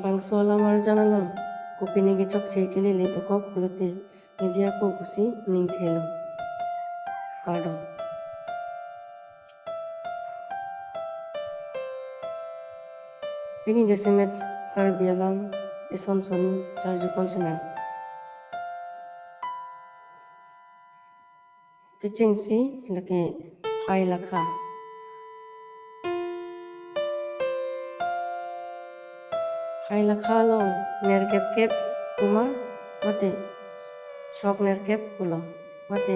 Bangso lamar janalam kupini ke chok che kele le to kop kulote media ko kusi ning thelo kardom pini jese met KARBI alam eson soni charju konsena keching si lake ai lakha ai lakha lo ner kep kuma mate shok ner kep pulo mate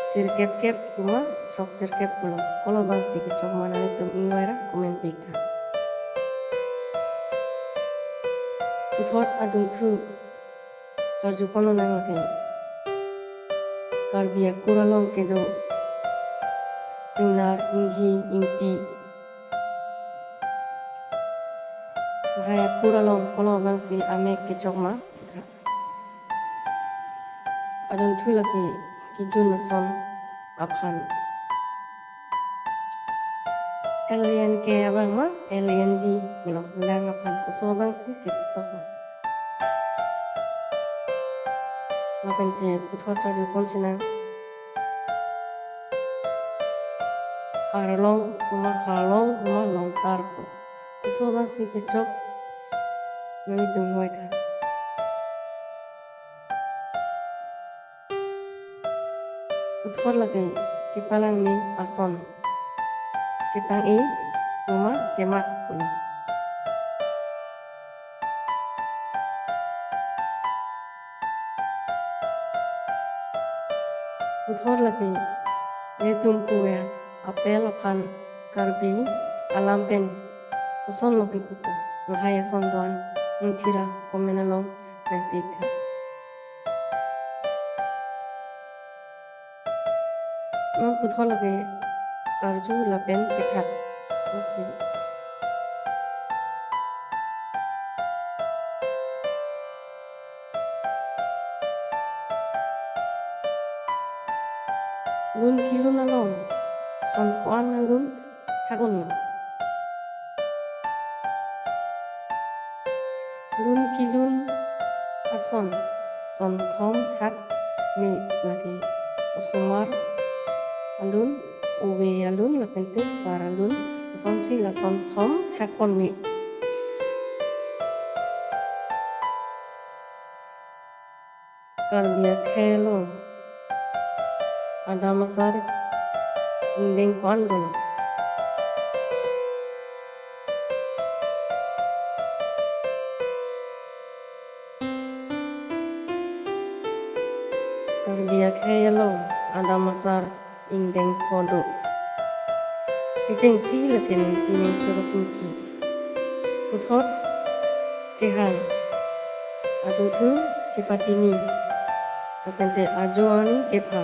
sir kep kuma shok sir kep pulo kolo bang si ke chok mana le tum iwaira komen pika uthot adung thu charju pono nang lake KARBI kuralong kedo singnar inghi ingti hayat kuralong kolo bang si amek ke chok ma adung thu lake kijun nason aphan alien ke abang ma alien ji pulo lang aphan koso bang si ketok LAPEN te puthot charju konsena ARON halong long tar koso bang si kechok nami tum waita puthot lake kepalang ni ason kepang e kuma kemat pulo puthot lake yetum kuya apel aphan KARBI alam pen koson loke pupu ngahaya son doan nungthira komenalong nang pika nang puthot lake karju LAPEN kethak okay lun kilun along son koan alun hagon lun kilun ason son thom thak me lagi osomar alun owe alun LAPEN te sar alun son si la son thom thak pon me KARBI khelo adamasar indeng kwan dono KARBI khelo adamasar indeng kondo kecheng si lakene pine sebachinki puthot kehang adung thu kepatini LAPEN te ajoani kepa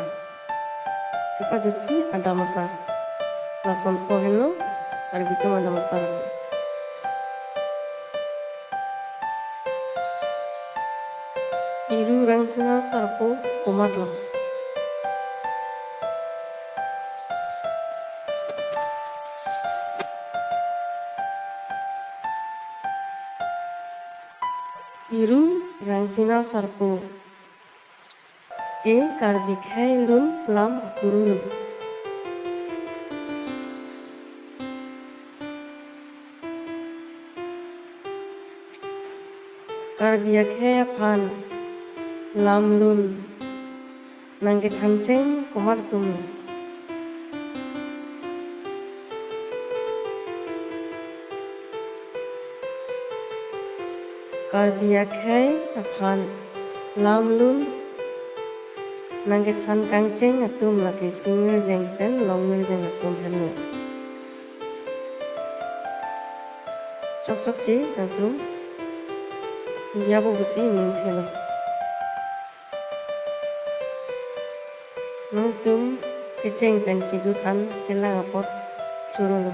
jutsi adamasar lason pohelo KARBI te adamasar biru rangsina sarpo komatlo biru rangsina sarpo ke KARBI khailun lam kurulu KARBI khaya phan lam lun nangke thamcheng komar tum KARBI khay phan lam lun nangke than kangcheng atum lake singir jeng pen longir jeng atum hanu chok chi atum yabo busi ning thelo nung tum kecheng pen kijut an kelang apot churulu